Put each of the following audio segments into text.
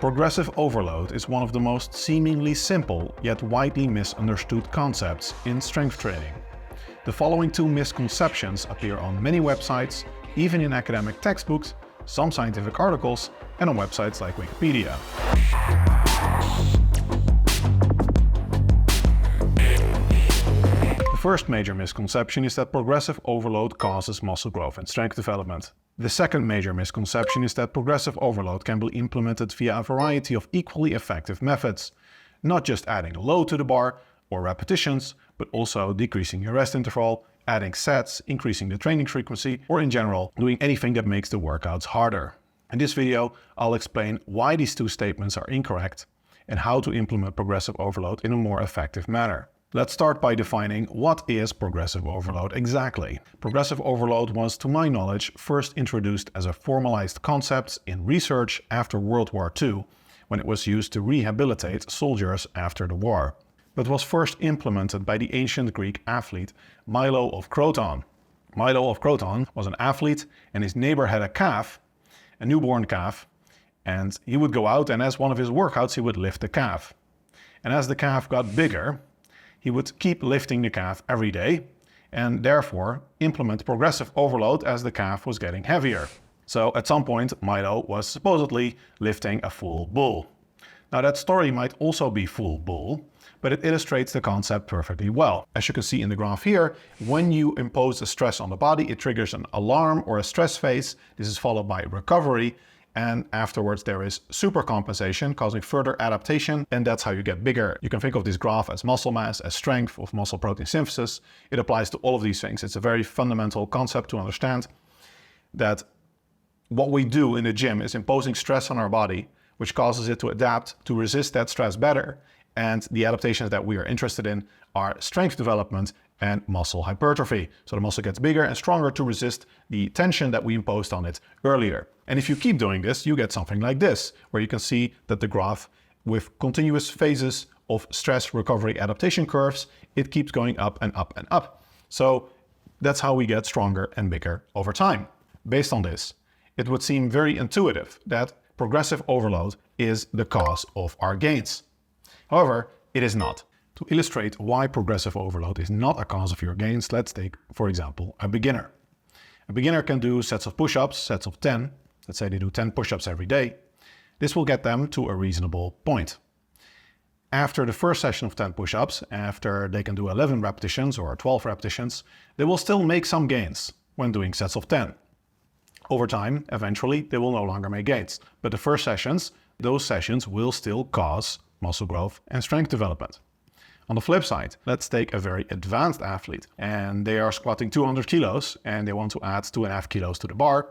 Progressive overload is one of the most seemingly simple yet widely misunderstood concepts in strength training. The following two misconceptions appear on many websites, even in academic textbooks, some scientific articles, and on websites like Wikipedia. The first major misconception is that progressive overload causes muscle growth and strength development. The second major misconception is that progressive overload can be implemented via a variety of equally effective methods, not just adding load to the bar or repetitions, but also decreasing your rest interval, adding sets, increasing the training frequency, or in general, doing anything that makes the workouts harder. In this video, I'll explain why these two statements are incorrect and how to implement progressive overload in a more effective manner. Let's start by defining what is progressive overload exactly. Progressive overload was, to my knowledge, first introduced as a formalized concept in research after World War II, when it was used to rehabilitate soldiers after the war, but was first implemented by the ancient Greek athlete Milo of Croton. Milo of Croton was an athlete, and his neighbor had a calf, a newborn calf, and he would go out and as one of his workouts he would lift the calf. And as the calf got bigger, he would keep lifting the calf every day and therefore implement progressive overload as the calf was getting heavier. So at some point, Milo was supposedly lifting a full bull. Now that story might also be full bull, but it illustrates the concept perfectly well. As you can see in the graph here, when you impose a stress on the body, it triggers an alarm or a stress phase. This is followed by recovery. And afterwards there is supercompensation, causing further adaptation, and that's how you get bigger. You can think of this graph as muscle mass, as strength, of muscle protein synthesis. It applies to all of these things. It's a very fundamental concept to understand that what we do in the gym is imposing stress on our body, which causes it to adapt to resist that stress better. And the adaptations that we are interested in are strength development and muscle hypertrophy. So the muscle gets bigger and stronger to resist the tension that we imposed on it earlier. And if you keep doing this, you get something like this, where you can see that the graph with continuous phases of stress recovery adaptation curves, it keeps going up and up and up. So that's how we get stronger and bigger over time. Based on this, it would seem very intuitive that progressive overload is the cause of our gains. However, it is not. To illustrate why progressive overload is not a cause of your gains, let's take, for example, a beginner. A beginner can do sets of push-ups, sets of 10. Let's say they do 10 push-ups every day. This will get them to a reasonable point. After the first session of 10 push-ups, after they can do 11 repetitions or 12 repetitions, they will still make some gains when doing sets of 10. Over time, eventually, they will no longer make gains. But the first sessions, those sessions will still cause muscle growth and strength development. On the flip side, let's take a very advanced athlete and they are squatting 200 kilos and they want to add 2.5 kilos to the bar.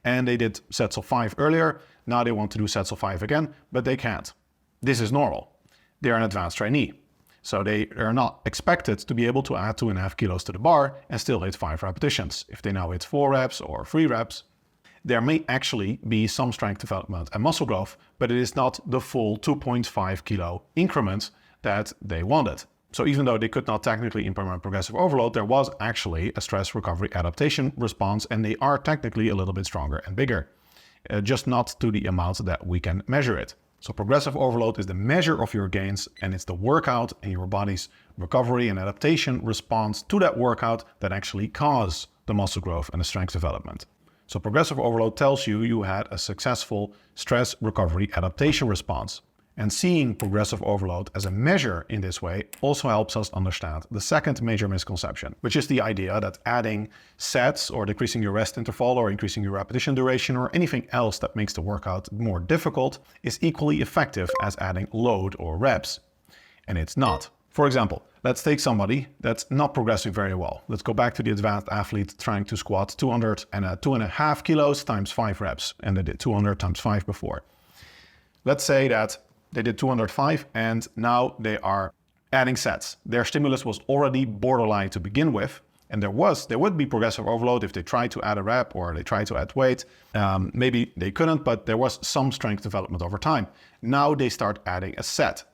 And they did sets of 5 earlier, now they want to do sets of 5 again, but they can't. This is normal. They're an advanced trainee. So they are not expected to be able to add 2.5 kilos to the bar and still hit 5 repetitions. If they now hit 4 reps or 3 reps, there may actually be some strength development and muscle growth, but it is not the full 2.5 kilo increment that they wanted. So even though they could not technically implement progressive overload, there was actually a stress recovery adaptation response, and they are technically a little bit stronger and bigger, just not to the amount that we can measure it. So progressive overload is the measure of your gains, and it's the workout and your body's recovery and adaptation response to that workout that actually cause the muscle growth and the strength development. So progressive overload tells you you had a successful stress recovery adaptation response. And seeing progressive overload as a measure in this way also helps us understand the second major misconception, which is the idea that adding sets or decreasing your rest interval or increasing your repetition duration or anything else that makes the workout more difficult is equally effective as adding load or reps. And it's not. For example, let's take somebody that's not progressing very well. Let's go back to the advanced athlete trying to squat 200 and 2.5 kilos times 5 reps, and they did 200 times 5 before. Let's say that they did 205 and now they are adding sets. Their stimulus was already borderline to begin with, and there would be progressive overload if they tried to add a rep or they tried to add weight. Maybe they couldn't, but there was some strength development over time. Now they start adding a set.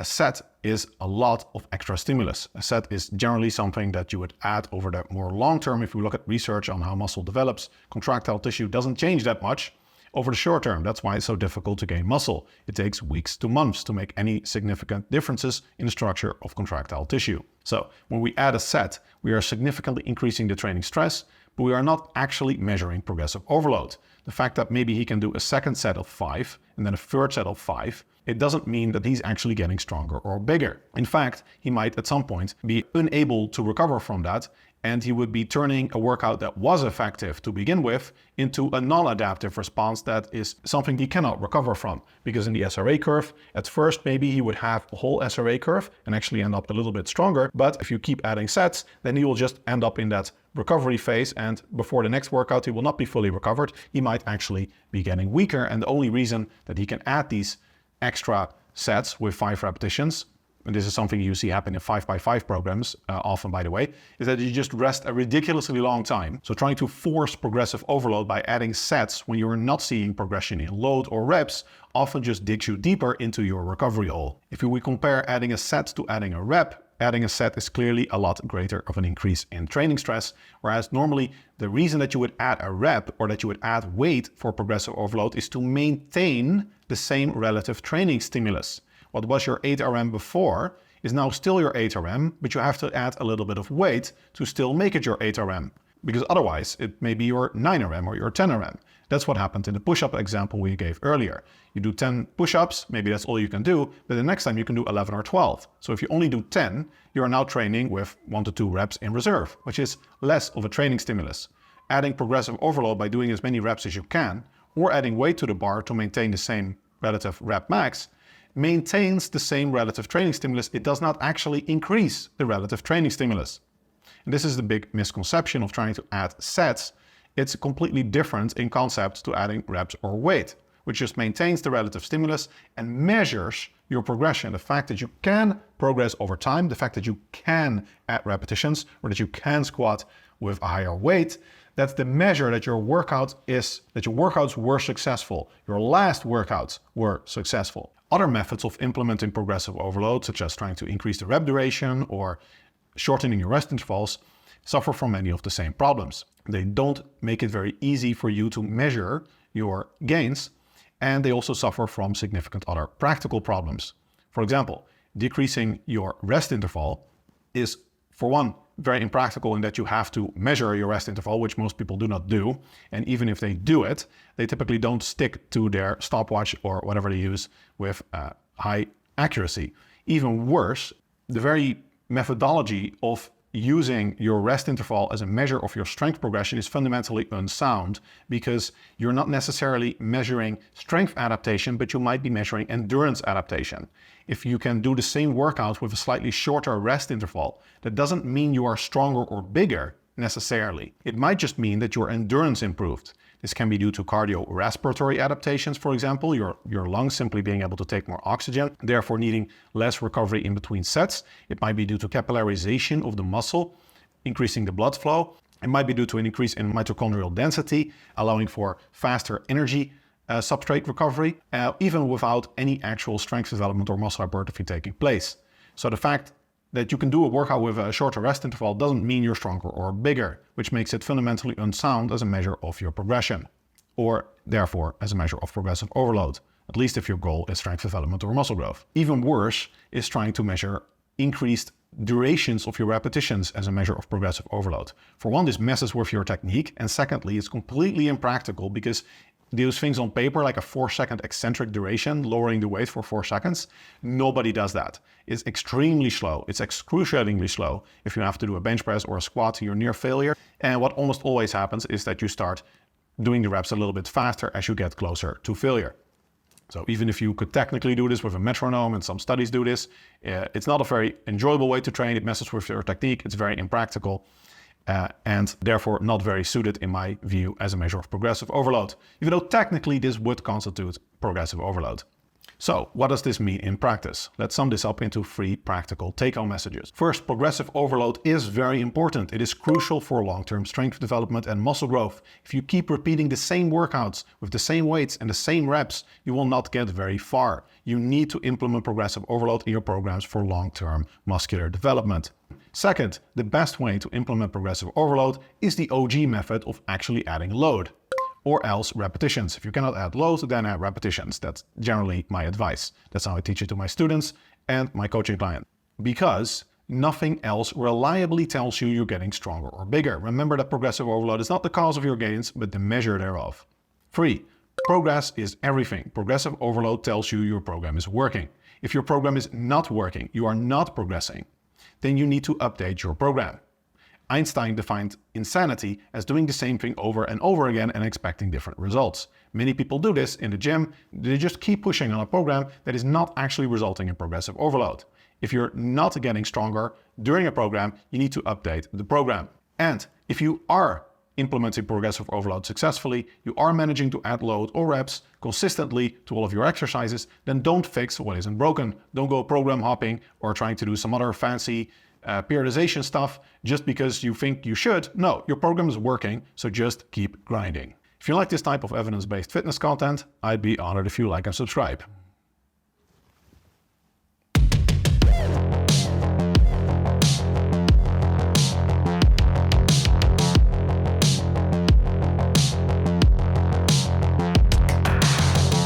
A set is a lot of extra stimulus. A set is generally something that you would add over the more long term. If we look at research on how muscle develops, contractile tissue doesn't change that much over the short term. That's why it's so difficult to gain muscle. It takes weeks to months to make any significant differences in the structure of contractile tissue. So when we add a set, we are significantly increasing the training stress, but we are not actually measuring progressive overload. The fact that maybe he can do a second set of 5 and then a third set of 5, it doesn't mean that he's actually getting stronger or bigger. In fact, he might at some point be unable to recover from that, and he would be turning a workout that was effective to begin with into a non-adaptive response that is something he cannot recover from. Because in the SRA curve, at first maybe he would have a whole SRA curve and actually end up a little bit stronger, but if you keep adding sets, then he will just end up in that recovery phase, and before the next workout he will not be fully recovered. He might actually be getting weaker, and the only reason that he can add these extra sets with 5 repetitions, and this is something you see happen in 5x5 programs often, by the way, is that you just rest a ridiculously long time. So trying to force progressive overload by adding sets when you're not seeing progression in load or reps often just digs you deeper into your recovery hole. If we compare adding a set to adding a rep, adding a set is clearly a lot greater of an increase in training stress, whereas normally the reason that you would add a rep or that you would add weight for progressive overload is to maintain the same relative training stimulus. What was your 8RM before is now still your 8RM, but you have to add a little bit of weight to still make it your 8RM, because otherwise it may be your 9RM or your 10RM. That's what happened in the push-up example we gave earlier. You do 10 push-ups, maybe that's all you can do, but the next time you can do 11 or 12. So if you only do 10, you are now training with 1 to 2 reps in reserve, which is less of a training stimulus. Adding progressive overload by doing as many reps as you can, or adding weight to the bar to maintain the same relative rep max, maintains the same relative training stimulus. It does not actually increase the relative training stimulus. And this is the big misconception of trying to add sets. It's completely different in concept to adding reps or weight, which just maintains the relative stimulus and measures your progression. The fact that you can progress over time, the fact that you can add repetitions, or that you can squat with a higher weight, that's the measure that your workouts were successful. Your last workouts were successful. Other methods of implementing progressive overload, such as trying to increase the rep duration or shortening your rest intervals, suffer from many of the same problems. They don't make it very easy for you to measure your gains, and they also suffer from significant other practical problems. For example, decreasing your rest interval is, for one, very impractical in that you have to measure your rest interval, which most people do not do. And even if they do it, they typically don't stick to their stopwatch or whatever they use with high accuracy. Even worse, the very methodology of using your rest interval as a measure of your strength progression is fundamentally unsound, because you're not necessarily measuring strength adaptation, but you might be measuring endurance adaptation. If you can do the same workout with a slightly shorter rest interval, that doesn't mean you are stronger or bigger necessarily. It might just mean that your endurance improved. This can be due to cardiorespiratory adaptations, for example, your lungs simply being able to take more oxygen, therefore needing less recovery in between sets. It might be due to capillarization of the muscle, increasing the blood flow. It might be due to an increase in mitochondrial density, allowing for faster energy substrate recovery, even without any actual strength development or muscle hypertrophy taking place. So the fact that you can do a workout with a shorter rest interval doesn't mean you're stronger or bigger, which makes it fundamentally unsound as a measure of your progression, or therefore as a measure of progressive overload, at least if your goal is strength development or muscle growth. Even worse is trying to measure increased durations of your repetitions as a measure of progressive overload. For one, this messes with your technique, and secondly, it's completely impractical because those things on paper, like a 4-second eccentric duration, lowering the weight for 4 seconds, nobody does that. It's extremely slow. It's excruciatingly slow. If you have to do a bench press or a squat, you're near failure. And what almost always happens is that you start doing the reps a little bit faster as you get closer to failure. So even if you could technically do this with a metronome, and some studies do this, it's not a very enjoyable way to train. It messes with your technique. It's very impractical. And therefore not very suited, in my view, as a measure of progressive overload, even though technically this would constitute progressive overload. So what does this mean in practice? Let's sum this up into 3 practical take-home messages. First, progressive overload is very important. It is crucial for long-term strength development and muscle growth. If you keep repeating the same workouts with the same weights and the same reps, you will not get very far. You need to implement progressive overload in your programs for long-term muscular development. Second, the best way to implement progressive overload is the OG method of actually adding load. or else repetitions. If you cannot add load, then add repetitions. That's generally my advice. That's how I teach it to my students and my coaching client. Because nothing else reliably tells you you're getting stronger or bigger. Remember that progressive overload is not the cause of your gains, but the measure thereof. 3. Progress is everything. Progressive overload tells you your program is working. If your program is not working, you are not progressing, then you need to update your program. Einstein defined insanity as doing the same thing over and over again and expecting different results. Many people do this in the gym. They just keep pushing on a program that is not actually resulting in progressive overload. If you're not getting stronger during a program, you need to update the program. And if you are implementing progressive overload successfully, you are managing to add load or reps consistently to all of your exercises, then don't fix what isn't broken. Don't go program hopping or trying to do some other fancy periodization stuff just because you think you should. No, your program is working, so just keep grinding. If you like this type of evidence-based fitness content, I'd be honored if you like and subscribe.